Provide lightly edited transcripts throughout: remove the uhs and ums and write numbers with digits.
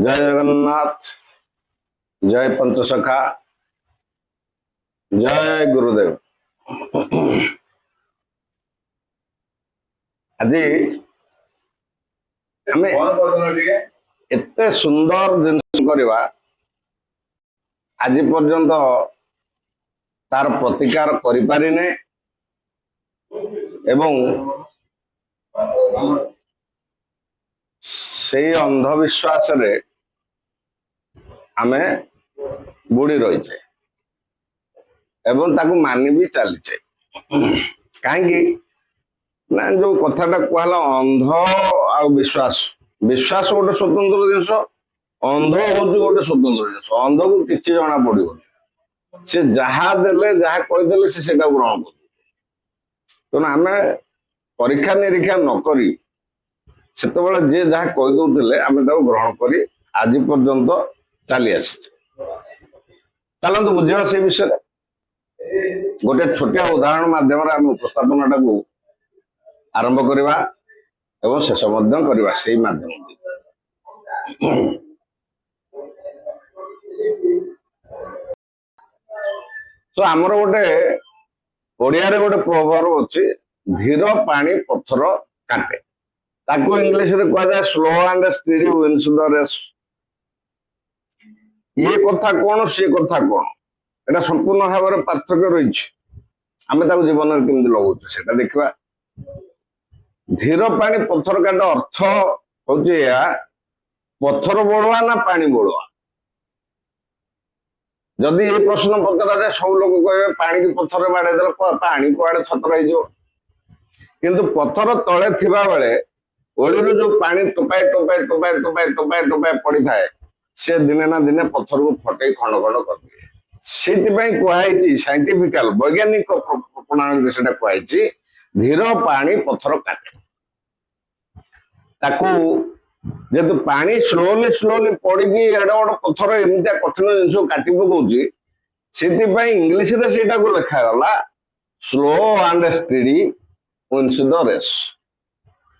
जय जगन्नाथ, जय पंचसखा, जय गुरुदेव। आज आम एते सुंदर जिनिस करवा आज पर्यंत तार प्रतिकार करिपारिने एवं से अंधविश्वास रे आमे बुड़ी रही एवं ताकू मानि भी चलीचे कहीं ना जो कथाटा कहला अंध आ विश्वास विश्वास गोटे स्वतंत्र जिनस अंध हूँ गोटे स्वतंत्र जिनस अंध को किसी जना पड़ो सी जहा देले जहा कहीदेले से ग्रहण कर तेना आम परीक्षा निरीक्षा नक से जे जहा कहीदे आम ग्रहण कर आज पर्यंत चली आसी चलते बुझा से विषय गोटे छोटिया उदाहरण माध्यम आम उपस्थापना टाक आरंभ करवा एवं शेष करवा से माध्यम तो आमर गोटे ओडिया रे गोटे प्रवर्ब अच्छी धीर पानी पत्थर काटे ताको इंग्लिश रे कहा जाए slow and steady wins the race. ये कथा कौन सी कथा कौन एटा संपूर्ण भाव में पार्थक्य रही आम जीवन में केमती लगुचे से देखा। धीर पानी पत्थर काट अर्थ हूँ पत्थर बड़ुआ ना पानी बड़ुआ। जदि ये प्रश्न पचरा जाए सब लोग कहे पानी की पत्थर बाड़े दे पानी कुआड़े छतर हो किंतु पत्थर तले थिबा बेले ओळीरू जो पानी टोपाए टोपाए टोपाए टोपाए टोपाए टोपाए पड़ी थाए से दिने ना दिने पत्थर को फटे खंड खंड कर दिए से कहुई साइंटिफिकल वैज्ञानिक प्रणाली से कहुई धीर पानी पत्थर काटे ताकू जेतु पानी स्लोली स्लोली पड़ी एड बड़ पत्थर एमती कठिन जिन काटी पकाउची से इंग्लीश लिखागला slow and steady wins the race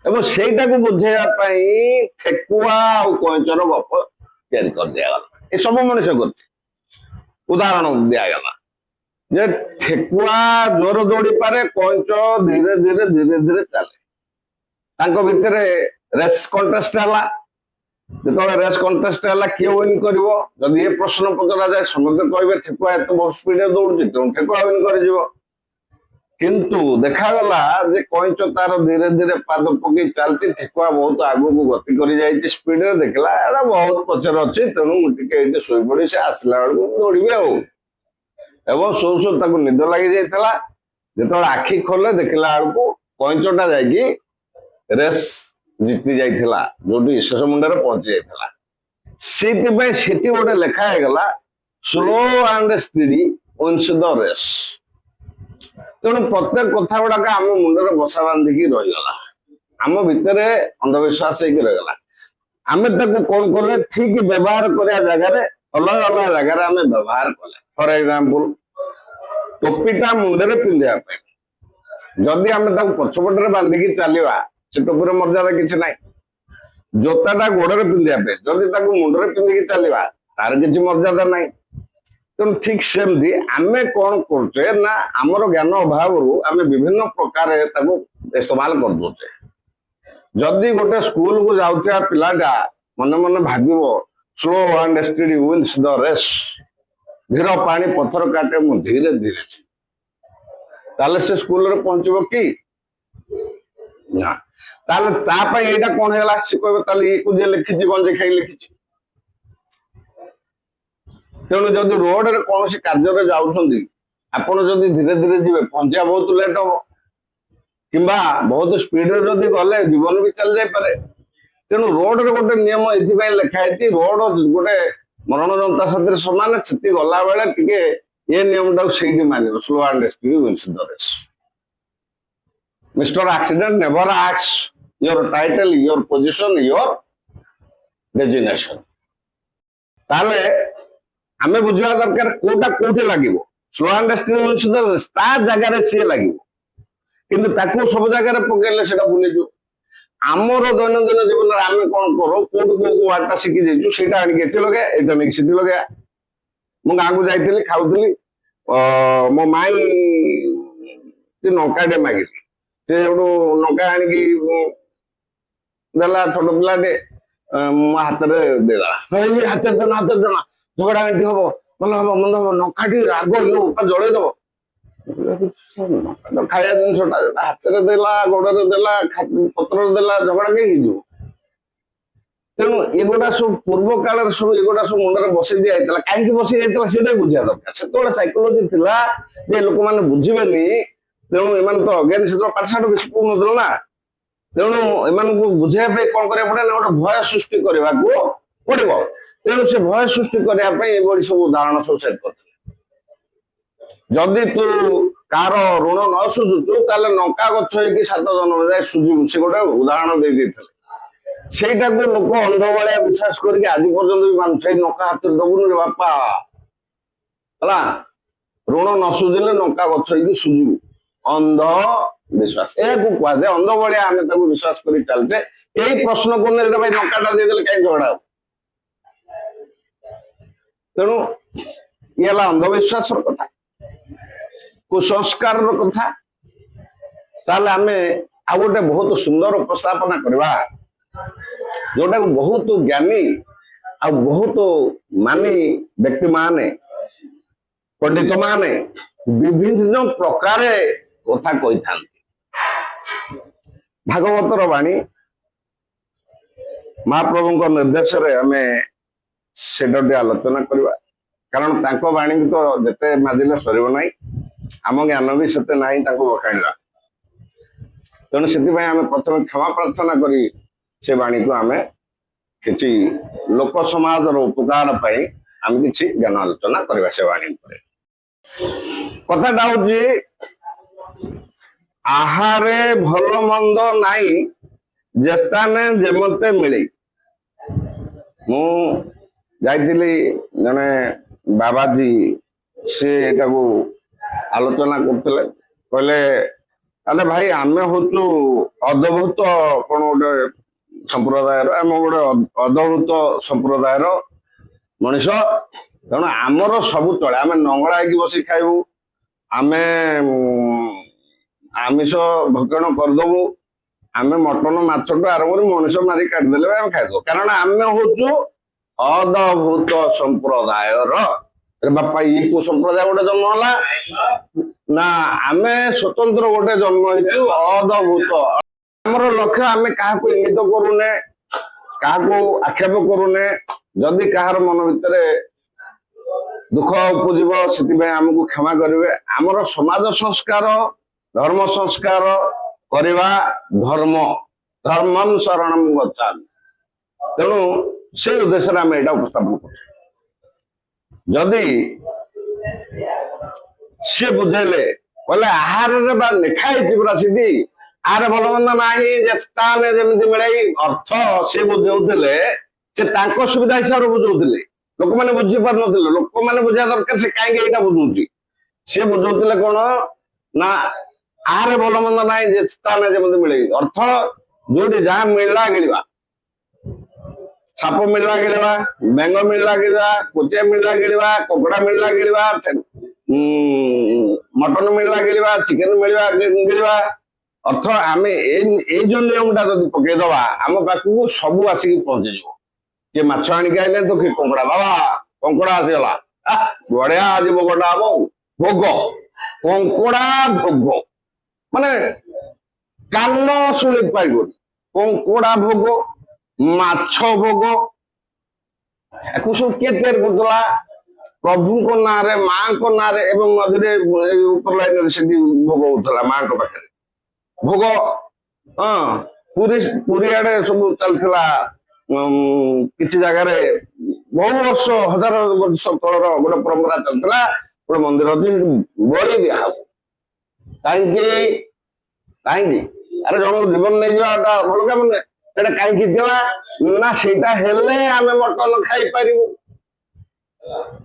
एवं सेटा को बुझाई ठेकुआ और कईचर गप तैयारी कर दिगला ये सब मनुष्य कर उदाहरण दिगला जे ठेकुआ जोर दौड़ी पारे कईच धीरे धीरे धीरे धीरे चले भितर रेस कंटेस्ट है जो रेस कंटेस्ट है किए विन कर जब ये प्रश्न पचरा जाए समस्त कहे ठेकुआ एत बहुत स्पीड दौड़ तेणु ठेकुआ विन कर किंतु देखागला जे कईच तार धीरे धीरे पाद पकई चलती ठेकुआ बहुत आगू को गति कर स्पीड देखला एरा बहुत पचर अच्छी तेणु मुझे शोई पड़ी से आसला बेलू दौड़ी एवं शो शो ताक निद लगी जाता जो आखि खोले देखला बेलू कईचटा जा रेस जीति जाइथिला जो शेष मुंडे पहुंची जाइथिला से गोटे लिखागला slow and steady wins the race. तेणु प्रत्येक कथा गुड़ाक आम मुंडे बसा बांधिकी रहीगला आम भितर अंधविश्वास होगला आम कौन कले ठीक व्यवहार करने जगह अलग अलग जगह आम व्यवहार कले फॉर एग्जांपल टोपीटा मुंडे पिंधापी जदि आम पछपटे बांधिकी चलवा से टोपीर मर्यादा किसी ना जोताटा गोड़े पिंधापी जदि मुंडे पिंधिकी चलवा तार किसी मर्यादा ना तेणु ठीक सेमती आम कौन करुचे ना आमर ज्ञान अभाव आम विभिन्न प्रकार इस्तेमाल कर दूचे। जदि गोटे स्कूल को जाऊा पिलाटा मन मन भाव slow and steady wins the race धीर पानी पत्थर काटे मु धीरे धीरे ताले से स्कूल रे पहुंचबो कि ना ताले एटा कौन है से कहबे ताले ये को जे लिखिछि गंजे खाई लिखिछि। तेणु जदि रोड रे कौन कार्य जाऊँगी आपड़ जदि धीरे धीरे जी पहुंचा बहुत लेट हम कि बहुत स्पीड जदि गले जीवन भी चल जापे। तेणु रोड रे गोटे नियम ये लिखाई रोड गोटे मरण जनता साथी सामान से गला बेले टिके ये नियम टाक से मान slow and speed wins the race. Mister accident never asks your title your position your designation ताले आमे बुझा दरकार कोटा कोठे लगे स्लो एंड स्टेडी जगह सी लगे किंतु ताको सब जगह पकड़े से भूल ଆମର ଦୈନନ୍ଦିନ ଜୀବନରେ ଆମେ କଣ କରୁ କୋଉଠୁ କୋଉ ୱାର୍ଡଟା ଶିଖି ଯାଇଛୁ ସେଇଟା ଆଣିକି ଏଠି ଲଗେଇବା ଏଇଟା ନେଇକି ସେଠି ଲଗେଇବା। ମୁଁ ଗାଁକୁ ଯାଇଥିଲି ଖାଉଥିଲି ମୋ ମାଇଁ ଲଙ୍କାଟେ ମାଗିଲି ସେ ସେଠୁ ଲଙ୍କା ଆଣିକି ଦେଲା ଛୋଟ ପିଲାଟେ ମୋ ହାତରେ ଦେଇଦେଲା ହାତରେ ଦେଲା ଝଗଡା ଘାଣ୍ଟି ହବ ଭଲ ହବ ମନ୍ଦ ହବ ଲଙ୍କାଟି ରାଗ ଜଳେଇ ଦବ ଖାଇବା ଜିନିଷଟା ହାତରେ ଦେଲା ଗୋଡରେ ଦେଲା ପତ୍ରରେ ଦେଲା ଝଗଡା କେହି ଯିବ। ତେଣୁ ଏଗୁଡା ସବୁ ପୂର୍ବ କାଳରେ ସବୁ ଏଗୁଡା ସବୁ ମୁଣ୍ଡରେ ବସେଇ ଦିଆଯାଇଥିଲା କାହିଁକି ବସେଇ ଯାଇଥିଲା ସେଇଟା ବୁଝିବା ଦରକାର। ସେତେବେଳେ ସାଇକୋଲୋଜି ଥିଲା ଯେ ଲୋକମାନେ ବୁଝିବେନି ତେଣୁ ଏମାନେ ତ ଅଜ୍ଞାନୀ ସେତେବେଳେ ପାଠଶାଠ ବେଶୀ ପଢୁନଥିଲେ ନା ତେଣୁ ଏମାନଙ୍କୁ ବୁଝେଇବା ପାଇଁ କଣ କରିବାକୁ ପଡେ ନା ଗୋଟେ ଭୟ ସୃଷ୍ଟି କରିବାକୁ ପଡିବ। ତେଣୁ ସେ ଭୟ ସୃଷ୍ଟି କରିବା ପାଇଁ ଏଭଳି ସବୁ ଉଦାହରଣ ସବୁ ସେଟ୍ କରିଥିଲେ। ଯଦି ତୁ କାହାର ଋଣ ନ ସୁଝୁଛୁ ତାହେଲେ ଲଙ୍କା ଗଛ ହେଇକି 7 ଜନ୍ମ ଯାଏ ସୁଝିବୁ ସେ ଗୋଟେ ଉଦାହରଣ ଦେଇ ଦେଇଥିଲେ। ସେଇଟାକୁ ଲୋକ ଅନ୍ଧ ଭଳିଆ ବିଶ୍ୱାସ କରିକି ଆଜି ପର୍ଯ୍ୟନ୍ତ ବି ମାନୁଛି ଏଇ ଲଙ୍କା ହାତରେ ଦବୁନି ରେ ବାପା ହେଲା ଋଣ ନ ସୁଝିଲେ ଲଙ୍କା ଗଛ ହେଇକି ସୁଝିବୁ ଅନ୍ଧ ବିଶ୍ୱାସ ଏହାକୁ କୁହାଯାଏ। ଅନ୍ଧ ଭଳିଆ ଆମେ ତାକୁ ବିଶ୍ୱାସ କରି ଚାଲିଛେ। ଏଇ ପ୍ରଶ୍ନକୁ ନେଇ ଭାଇ ଲଙ୍କାଟା ଦେଇଦେଲେ କାହିଁ ଝଗଡା ହବ। ତେଣୁ ଇଏ ହେଲା ଅନ୍ଧବିଶ୍ୱାସର କଥା କୁସଂସ୍କାରର କଥା। ତାହେଲେ ଆମେ ଆଉ ଗୋଟେ ବହୁତ ସୁନ୍ଦର ଉପସ୍ଥାପନା କରିବା ଯୋଉଟାକୁ ବହୁତ ଜ୍ଞାନୀ ଆଉ ବହୁତ ମାନି ବ୍ୟକ୍ତି ମାନେ ପଣ୍ଡିତ ମାନେ ବିଭିନ୍ନ ପ୍ରକାର କଥା କହିଥାନ୍ତି। ଭାଗବତର ବାଣୀ ମହାପ୍ରଭୁଙ୍କ ନିର୍ଦ୍ଦେଶରେ ଆମେ ସେଟାଟି ଆଲୋଚନା କରିବା କାରଣ ତାଙ୍କ ବାଣୀକୁ ତ ଯେତେ ମାଜିଲେ ସରିବ ନାହିଁ ଆମ ଜ୍ଞାନ ବି ସେତେ ନାହିଁ ତାଙ୍କୁ ବଖାଣିବା। ତେଣୁ ସେଥିପାଇଁ ଆମେ ପ୍ରଥମେ କ୍ଷମା ପ୍ରାର୍ଥନା କରି ସେ ବାଣୀକୁ ଆମେ କିଛି ଲୋକ ସମାଜର ଉପକାର ପାଇଁ ଆମେ କିଛି ଜ୍ଞାନ ଆଲୋଚନା କରିବା ସେ ବାଣୀ ଉପରେ। କଥାଟା ହଉଛି ଆହାରେ ଭଲ ମନ୍ଦ ନାହିଁ ଯେ ସ୍ଥାନେ ଯେମତେ ମିଳେ। ମୁଁ ଯାଇଥିଲି ଜଣେ ବାବାଜୀ ସେ ଏଟାକୁ ଆଲୋଚନା କରୁଥିଲେ କହିଲେ ଆରେ ଭାଇ ଆମେ ହଉଛୁ ଅଦ୍ଭୁତ କଣ ଗୋଟେ ସମ୍ପ୍ରଦାୟର ଆମେ ଗୋଟେ ଅଦ୍ଭୁତ ସମ୍ପ୍ରଦାୟର ମଣିଷ ତେଣୁ ଆମର ସବୁ ଚଳେ ଆମେ ନଙ୍ଗଳା ହେଇକି ବସି ଖାଇବୁ ଆମେ ଆମିଷ ଭକ୍ଷଣ କରିଦବୁ ଆମେ ମଟନ ମାଛଠୁ ଆରମ୍ଭ କରି ମଣିଷ ମାରି କାଟିଦେଲେ ଆମେ ଖାଇଦବୁ କାରଣ ଆମେ ହଉଛୁ ଅଦ୍ଭୁତ ସମ୍ପ୍ରଦାୟର। ବାପା ଇଏ କୋଉ ସମ୍ପ୍ରଦାୟ ଗୋଟେ ଜନ୍ମ ହେଲା ନା ଆମେ ସ୍ୱତନ୍ତ୍ର ଗୋଟେ ଜନ୍ମ ହେଇଛୁ ଅଦ୍ଭୁତ। ଆମର ଲକ୍ଷ୍ୟ ଆମେ କାହାକୁ ଇଙ୍ଗିତ କରୁନେ କାହାକୁ ଆକ୍ଷେପ କରୁନେ ଯଦି କାହାର ମନ ଭିତରେ ଦୁଃଖ ଉପୁଜିବ ସେଥିପାଇଁ ଆମକୁ କ୍ଷମା କରିବେ। ଆମର ସମାଜ ସଂସ୍କାର ଧର୍ମ ସଂସ୍କାର କରିବା ଧର୍ମ ଧର୍ମଂ ଶରଣଂ ଗଚ୍ଛାମି। ତେଣୁ ସେଇ ଉଦ୍ଦେଶ୍ୟରେ ଆମେ ଏଇଟା ଉପସ୍ଥାପନ କରୁଛୁ। ଯଦି ସିଏ ବୁଝେଇଲେ କହିଲେ ଆହାରରେ ବା ଲେଖା ହେଇଛି ପୁରା ସେଠି ଆହାର ଭଲ ମନ୍ଦ ନାହିଁ ଯେ ସ୍ଥାନେ ଯେମିତି ମିଳେ ଅର୍ଥ ସେ ବୁଝଉଥିଲେ ସେ ତାଙ୍କ ସୁବିଧା ହିସାବରେ ବୁଝଉଥିଲେ ଲୋକମାନେ ବୁଝି ପାରୁନଥିଲେ। ଲୋକମାନେ ବୁଝିବା ଦରକାର ସେ କାହିଁକି ଏଇଟା ବୁଝଉଛି। ସିଏ ବୁଝଉଥିଲେ କଣ ନା ଆହାର ଭଲ ମନ୍ଦ ନାହିଁ ଯେ ସ୍ଥାନେ ଯେମିତି ମିଳେ ଅର୍ଥ ଯୋଉଠି ଯାହା ମିଳିଲା ଗିଳିବା ସାପ ମିଳିଲା ଗିଳିବା ବେଙ୍ଗ ମିଳିଲା ଗିଳିବା କୋଚିଆ ମିଳିଲା ଗିଳିବା କଙ୍କଡା ମିଳିଲା ଗିଳିବା ମଟନ ମିଳିଲା ଗିଳିବା ଚିକେନ ମିଳିବା ଗିଳିବା ଅର୍ଥ ଆମେ ଏଇ ଯୋଉ ନିୟମଟା ଯଦି ପକେଇଦବା ଆମ ପାଖକୁ ସବୁ ଆସିକି ପହଞ୍ଚିଯିବ। କିଏ ମାଛ ଆଣିକି ଆଇଲେ ତ କିଏ କଙ୍କଡା ବାବା କଙ୍କଡା ଆସିଗଲା ବଢିଆ ଆଜି ଭୋଗଟା ହବ ଭୋଗ କଙ୍କଡା ଭୋଗ ମାନେ କାନ ଶୁଣି ପାଇବନି କଙ୍କଡା ଭୋଗ ମାଛ ଭୋଗ ୟାକୁ ସବୁ କିଏ ତିଆରି କରୁଥିଲା ପ୍ରଭୁଙ୍କ ନାଁରେ ମାଙ୍କ ନାଁରେ ଏବଂ ମଝିରେ ଉପର ଲାଇନରେ ସେଠି ଭୋଗ ହଉଥିଲା ମାଙ୍କ ପାଖରେ ଭୋଗ। ହଁ ପୁରୀ ଆଡେ ସବୁ ଚାଲିଥିଲା କିଛି ଜାଗାରେ ବହୁ ବର୍ଷ ହଜାର ବର୍ଷ ତଳର ଗୋଟେ ପରମ୍ପରା ଚାଲିଥିଲା ଗୋଟେ ମନ୍ଦିର ଅଛି ବଳି ଦିଆହବ କାହିଁକି କାହିଁକି ଆରେ ଜଣକୁ ଜୀବନ ନେଇଯିବାଟା ଭଲ କାମ ନୁହେଁ ସେଟା କାହିଁକି ଦେବା ନା ସେଇଟା ହେଲେ ଆମେ ମଟନ ଖାଇପାରିବୁ।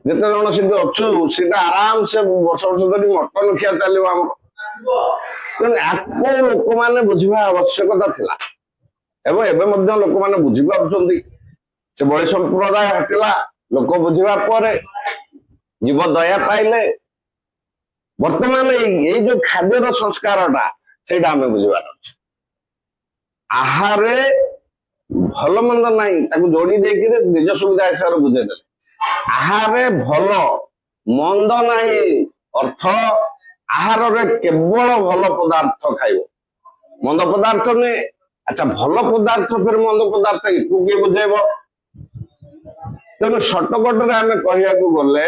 ଯେତେ ଜଣ ସେଠି ଅଛୁ ସେଇଟା ଆରାମ ସେ ବର୍ଷ ବର୍ଷ ଧରି ମଟନ ଖିଆ ଚାଲିବ ଆମର। ତେଣୁ ଆକୁ ଲୋକମାନେ ବୁଝିବା ଆବଶ୍ୟକତା ଥିଲା। ଏବଂ ଏବେ ମଧ୍ୟ ଲୋକମାନେ ବୁଝିପାରୁଛନ୍ତି। ସେ ବଳି ସମ୍ପ୍ରଦାୟ ହଟିଲା, ଲୋକ ବୁଝିବା ପରେ ଜୀବ ଦୟା ପାଇଲେ। ବର୍ତ୍ତମାନ ଏଇ ଯୋଉ ଖାଦ୍ୟର ସଂସ୍କାରଟା ସେଇଟା ଆମେ ବୁଝିବାର ଅଛି। ଆହାରେ ଭଲ ମନ୍ଦ ନାହିଁ, ତାକୁ ଯୋଡି ଦେଇକିରି ନିଜ ସୁବିଧା ହିସାବରେ ବୁଝେଇଦେଲେ। ଆହାରେ ଭଲ ମନ୍ଦ ନାହିଁ, ଅର୍ଥ ଆହାରରେ କେବଳ ଭଲ ପଦାର୍ଥ ଖାଇବ, ମନ୍ଦ ପଦାର୍ଥ ନୁହେଁ। ଆଚ୍ଛା, ଭଲ ପଦାର୍ଥ ଫେର ମନ୍ଦ ପଦାର୍ଥ ଏକୁ କିଏ ବୁଝେଇବ? ତେଣୁ ସର୍ଟକଟରେ ଆମେ କହିବାକୁ ଗଲେ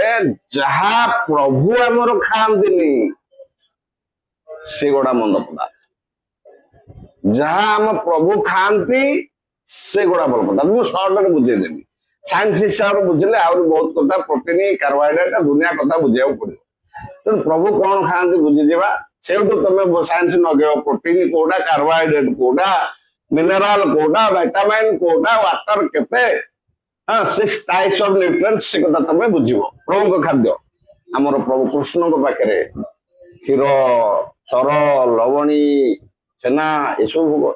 ଯାହା ପ୍ରଭୁ ଆମର ଖାଆନ୍ତିନି ସେଗୁଡା ମନ୍ଦ ପଦାର୍ଥ, ଯାହା ଆମ ପ୍ରଭୁ ଖାଆନ୍ତି ସେଗୁଡା ଭଲ ପଦାର୍ଥ। ମୁଁ ସର୍ଟରେ ବୁଝେଇଦେବି, ସାଇନ୍ସ ହିସାବରେ ବୁଝିଲେ ଆହୁରି ବହୁତ କଥା, ପ୍ରୋଟିନ କାର୍ବୋହାଇଡ୍ରେଟ ଦୁନିଆ କଥା ବୁଝିବାକୁ ପଡିବ। ତେଣୁ ପ୍ରଭୁ କଣ ଖାଆନ୍ତି ବୁଝିଯିବା, ସେଇଠୁ ତମେ ସାଇନ୍ସ ନଗେଇବ, ପ୍ରୋଟିନ କୋଉଟା, କାର୍ବୋହାଇଡ୍ରେଟ କୋଉଟା, ମିନେରାଲ କୋଉଟା, ଭିଟାମିନ କୋଉଟା, ୱାଟର କେତେ, हाँ 6 टाइप्स ऑफ न्यूट्रिएंट्स से कथा तमे बुझिबो। प्रमुख खाद्य हमर प्रभु कृष्ण को पाखरे क्षीर, सर, लवणी, छेना एसब भोग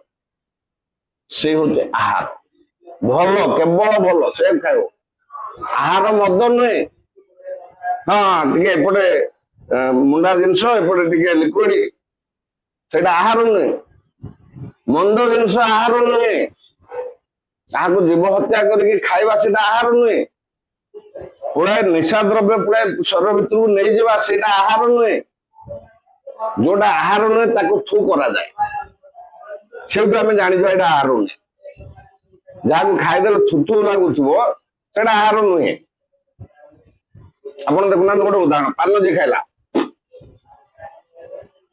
से होते आहार। भल केवल भल से खाइब, आहार मद नुहे। हाँ टिके एपटे मुंडा जिनस एपटे टिके लिक्विड, सेटा आहार नुहे। मंद जिनस आहार नुहे, ତାହାକୁ ଜୀବ ହତ୍ୟା କରିକି ଖାଇବା ସେଟା ଆହାର ନୁହେଁ। ପୁଳାଏ ନିଶା ଦ୍ରବ୍ୟ ପୁଳାଏ ଶରୀର ଭିତରକୁ ନେଇଯିବା ସେଇଟା ଆହାର ନୁହେଁ। ଯୋଉଟା ଆହାର ନୁହେଁ ତାକୁ ଥୁ କରାଯାଏ, ସେଇଠୁ ଆମେ ଜାଣିଯିବା ଏଇଟା ଆହାର ନୁହେଁ। ଯାହାକୁ ଖାଇଦେଲେ ଥୁଥୁ ଲାଗୁଥିବ ସେଇଟା ଆହାର ନୁହେଁ। ଆପଣ ଦେଖୁନାହାନ୍ତି ଗୋଟେ ଉଦାହରଣ, ପାନ ଯିଏ ଖାଇଲା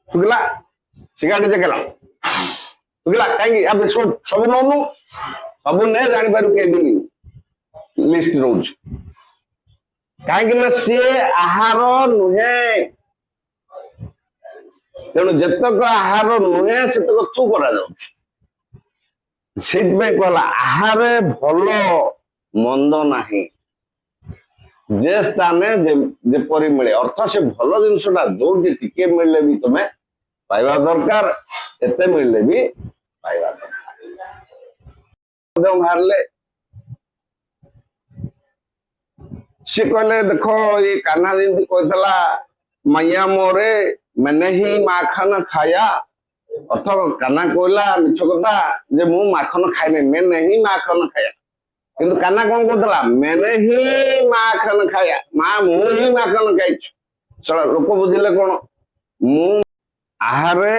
ଶୁଖିଲା, ସିଗାରେଟ ଯିଏ ଖାଇଲା ଶୁଖିଲା, କାହିଁକି ବିସ୍କୁଟ ସବୁ ନଉନୁ, ସବୁ ନେ ଜାଣିପାରୁ କେଦିନ ଲିଷ୍ଟ ରହୁଛି, କାହିଁକି ନା ସିଏ ଆହାର ନୁହେଁ। ତେଣୁ ଯେତକ ଆହାର ନୁହେଁ ସେତକ ତୁ କରାଯାଉଛି। ସେଇଥିପାଇଁ କହିଲା ଆହାରେ ଭଲ ମନ୍ଦ ନାହିଁ, ଯେ ସ୍ଥାନେ ଯେପରି ମିଳେ। ଅର୍ଥ ସେ ଭଲ ଜିନିଷଟା ଯୋଉଠି ଟିକେ ମିଳିଲେ ବି ତମେ ପାଇବା ଦରକାର, ଏତେ ମିଳିଲେ ବି ପାଇବା ଦରକାର। ବାହାରିଲେ ସେ କହିଲେ ଦେଖ ये कान्हा ଯେମିତି କହିଥିଲା मैया मोरे मैंने ही माखन खाया, ଅର୍ଥ କାହ୍ନା କହିଲା ମିଛ କଥା ଯେ ମୁଁ ମାଖନ ଖାଇନି, मैंने ही माखन खाया। କିନ୍ତୁ କାହ୍ନା କଣ କହୁଥିଲା, मैंने ही माखन खाया, ମୁଁ ହିଁ ମାଖନ ଖାଇଛୁ। ଲୋକ ବୁଝିଲେ କଣ, ମୁଁ ଆହାରେ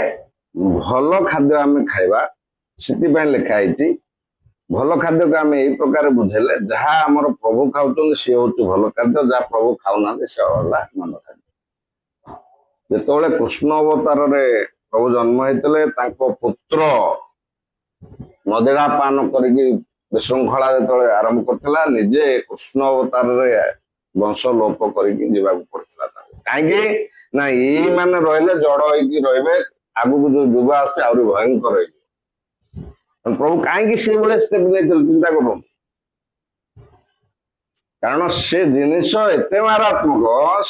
ଭଲ ଖାଦ୍ୟ ଆମେ ଖାଇବା, ସେଥିପାଇଁ ଲେଖା ହେଇଛି। ଭଲ ଖାଦ୍ୟକୁ ଆମେ ଏଇ ପ୍ରକାର ବୁଝେଇଲେ ଯାହା ଆମର ପ୍ରଭୁ ଖାଉଛନ୍ତି ସିଏ ହଉଛି ଭଲ ଖାଦ୍ୟ, ଯାହା ପ୍ରଭୁ ଖାଉନାହାନ୍ତି ସେ ହେଲା ମନ୍ଦ ଖାଦ୍ୟ। ଯେତେବେଳେ କୃଷ୍ଣ ଅବତାରରେ ପ୍ରଭୁ ଜନ୍ମ ହେଇଥିଲେ, ତାଙ୍କ ପୁତ୍ର ମଦିରା ପାନ କରିକି ବିଶୃଙ୍ଖଳା ଯେତେବେଳେ ଆରମ୍ଭ କରିଥିଲା, ନିଜେ କୃଷ୍ଣ ଅବତାରରେ ବଂଶ ଲୋପ କରିକି ଯିବାକୁ ପଡିଥିଲା ତାଙ୍କୁ। କାହିଁକି ନା ଏଇ ମାନେ ରହିଲେ ଜଡ ହେଇକି ରହିବେ, ଆଗକୁ ଯୋଉ ଯୁଗ ଆସୁଛି ଆହୁରି ଭୟଙ୍କର ହେଇଯିବ। ପ୍ରଭୁ କାହିଁକି ସେଇଭଳିଆ ଷ୍ଟେପ ନେଇଥିଲେ ଚିନ୍ତା କରନ୍ତୁ। କାରଣ ସେ ଜିନିଷ ଏତେ ମାରାତ୍ମକ,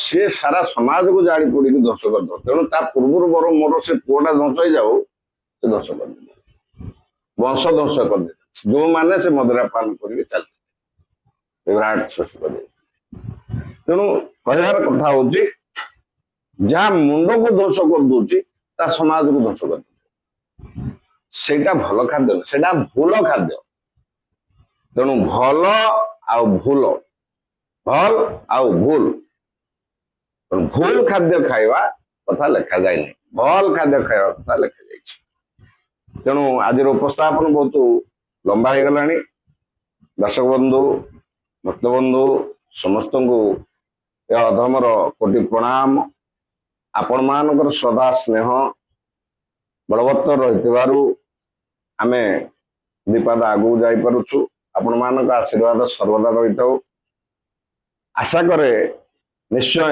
ସେ ସାରା ସମାଜକୁ ଜାଳି ପୋଡିକି ଧ୍ୱଂସ କରିଦେବ। ତେଣୁ ତା ପୂର୍ବରୁ ବରଂ ମୋର ସେ ପୁଅଟା ଧ୍ୱଂସ ହେଇଯାଉ, ସେ ଧ୍ୱଂସ କରିଦେବ, ବଂଶ ଧ୍ୱଂସ କରିଦେବ। ଯୋଉମାନେ ସେ ମଦିରା ପାନ କରିକି ଚାଲିଥିଲେ ବିରାଟ ସୃଷ୍ଟି କରିଦେବେ। ତେଣୁ କହିବାର କଥା ହଉଛି ଯାହା ମୁଣ୍ଡକୁ ଧ୍ୱଂସ କରିଦଉଛି ତା ସମାଜକୁ ଧ୍ୱଂସ କରିଦଉଛି। ସେଇଟା ଭଲ ଖାଦ୍ୟ ନୁହେଁ, ସେଇଟା ଭୁଲ ଖାଦ୍ୟ। ତେଣୁ ଭଲ ଆଉ ଭୁଲ, ଭଲ ଆଉ ଭୁଲ, ଭୁଲ ଖାଦ୍ୟ ଖାଇବା କଥା ଲେଖାଯାଇନି, ଭଲ ଖାଦ୍ୟ ଖାଇବା କଥା ଲେଖାଯାଇଛି। ତେଣୁ ଆଜିର ଉପସ୍ଥାପନ ବହୁତ ଲମ୍ବା ହେଇଗଲାଣି। ଦର୍ଶକ ବନ୍ଧୁ, ଭକ୍ତବନ୍ଧୁ ସମସ୍ତଙ୍କୁ ଏ ଅଧମର କୋଟି ପ୍ରଣାମ। ଆପଣମାନଙ୍କର ଶ୍ରଦ୍ଧା ସ୍ନେହ ବଳବତ୍ତର ରହିଥିବାରୁ ଆମେ ଦିପାଦ ଆଗକୁ ଯାଇପାରୁଛୁ। ଆପଣମାନଙ୍କ ଆଶୀର୍ବାଦ ସର୍ବଦା ରହିଥାଉ। ଆଶା କରେ ନିଶ୍ଚୟ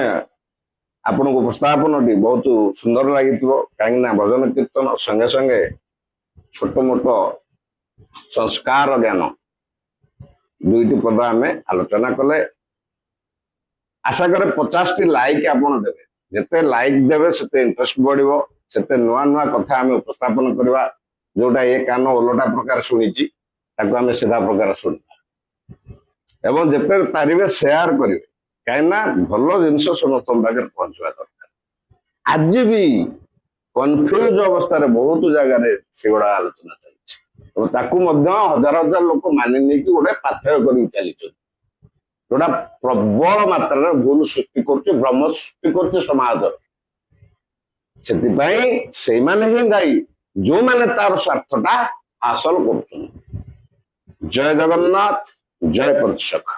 ଆପଣଙ୍କୁ ଉପସ୍ଥାପନଟି ବହୁତ ସୁନ୍ଦର ଲାଗିଥିବ, କାହିଁକି ନା ଭଜନ କୀର୍ତ୍ତନ ସଙ୍ଗେ ସଙ୍ଗେ ଛୋଟ ମୋଟ ସଂସ୍କାର ଜ୍ଞାନ ଦୁଇଟି ପଦ ଆମେ ଆଲୋଚନା କଲେ। ଆଶା କରେ 50ଟି ଲାଇକ୍ ଆପଣ ଦେବେ। ଯେତେ ଲାଇକ୍ ଦେବେ ସେତେ ଇଣ୍ଟରେଷ୍ଟ ବଢିବ, ସେତେ ନୂଆ ନୂଆ କଥା ଆମେ ଉପସ୍ଥାପନ କରିବା। जोटा ए कान ओलटा प्रकार शुणी आम सीधा प्रकार शुणा एवं जिते पारे सेयार करेंगे कहीं भल जिनस समस्त पाखे पहुंचवा दरकार आज भी कन्फ्यूज अवस्था बहुत जगार से गुड़ा आलोचना चलती हजार हजार लोक मानि नहीं गोटे पाथय कर चली जोटा प्रबल मात्रा भूल सृष्टि कर भ्रम सृष्टि कर समाज से ही दायी जो मैंने तार स्वार्थटा हासिल कर। जय जगन्नाथ जय पंचसखा।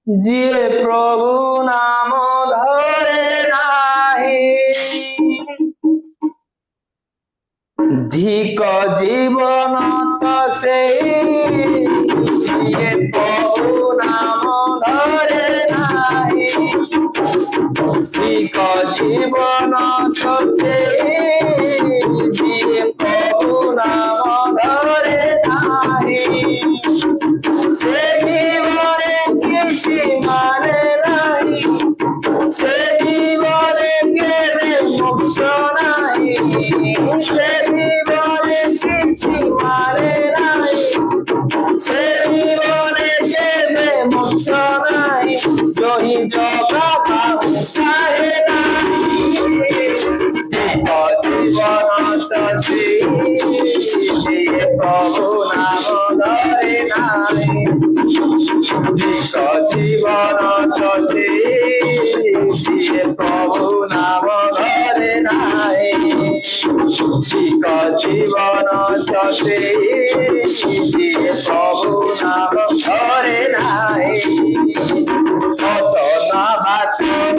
जिए प्रभु नाम धरे नाही धिक जीवन तो से जिए प्रभु नाम धरे नाही धिक जीवन तो से जिए प्रभु नाम धरे नाही से जीवने किसी माने नहीं से जीवने केवे मोक्ष नहीं से जीवने किसी माने नहीं से जीवने केवे मोक्ष नहीं जो ही जगा बाबू चाहे नहीं जीवन तसी प्रभु नाम धरे नाही जीवन तसे प्रभु नाम धरे नाही जीवन तसे प्रभु नाम धरे नाही असना भाषण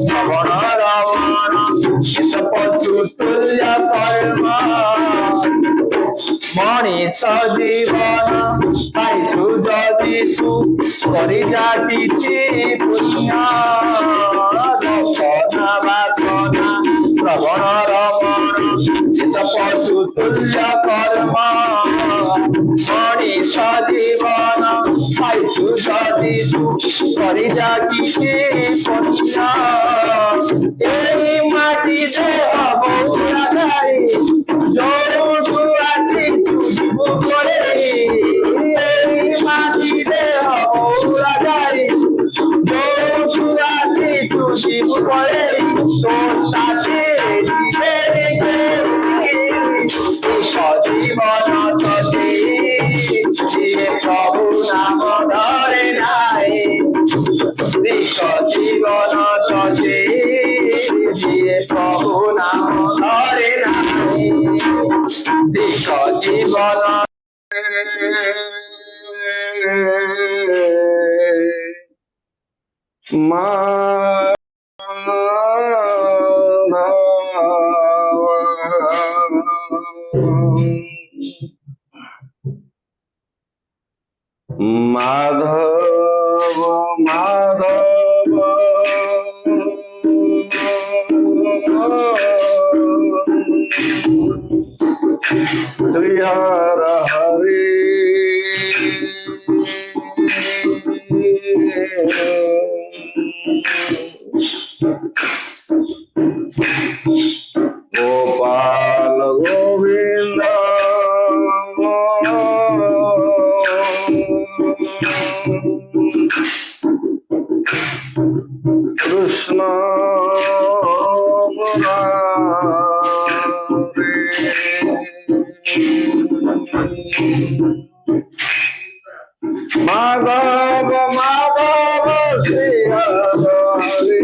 श्रवण रमण पशु तुल्य कर्म मनीष जीवन पाइछु जदि तू करिजा किछि पुण्य रसना वासना শ্রবণ রমণ চিত পশু তুল্য কর্ম মনীষ জীবন পাইছু যদি তু করি যা কিছু পুণ্য এই মাটি দেহ বৌরা গাই যোড়ু আসিছু জীব করে এই মাটি দেহ বৌরা গাই যোড়ু আসিছু জীব করে তোর সাথে সজীবন ততে দিয়ে প্রভু নাম ধরে নাই সজীবন ততে দিয়ে প্রভু নাম ধরে নাই সজীবন মাধব মাধব শ্রী হর হরি গোপাল গোবিন্দ কৃষ্ণ মাধব মাধব শ্রী হরি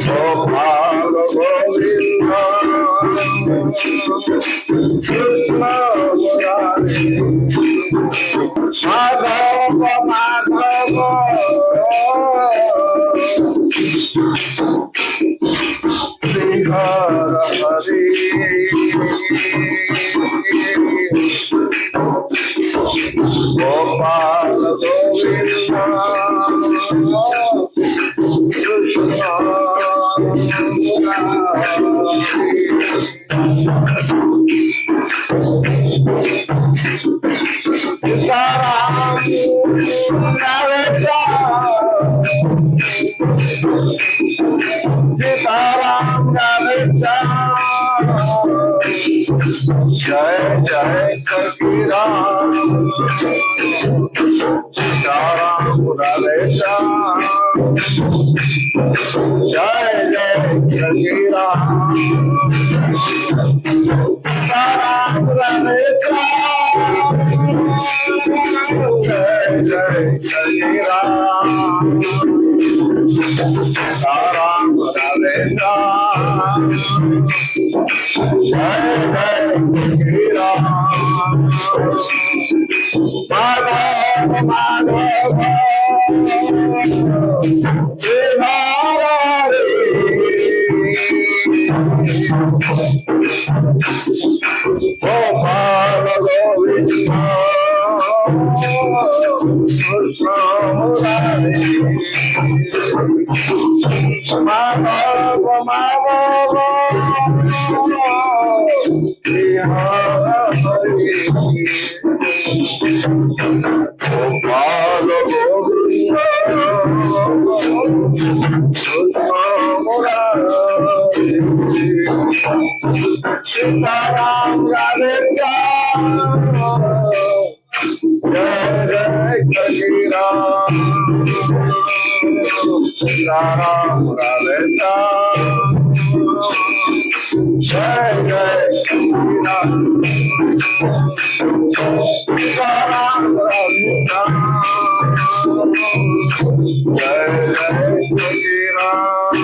গোপাল গোবিন্দ কৃষ্ণ মুরারি মাধব মাধব শ্রী হর হরি গোপাল গোবিন্দ কৃষ্ণ सीताराम राधे श्याम जय जय कबीराम सीताराम राधे श्याम जय जय कबीराम सीताराम राधे श्याम जय जय कबीराम सीताराम राधे श्याम जय जय कबीराम माधव माधव श्री हरि गोपाल गोविंद कृष्ण मुरारी माधव माधव श्री हरि गोपाल गोविंद कृष्ण मुरारी सीताराम राधे श्याम जय जय कबीराम सीताराम राधे श्याम जय जय कबीराम सीताराम राधे श्याम जय जय कबीराम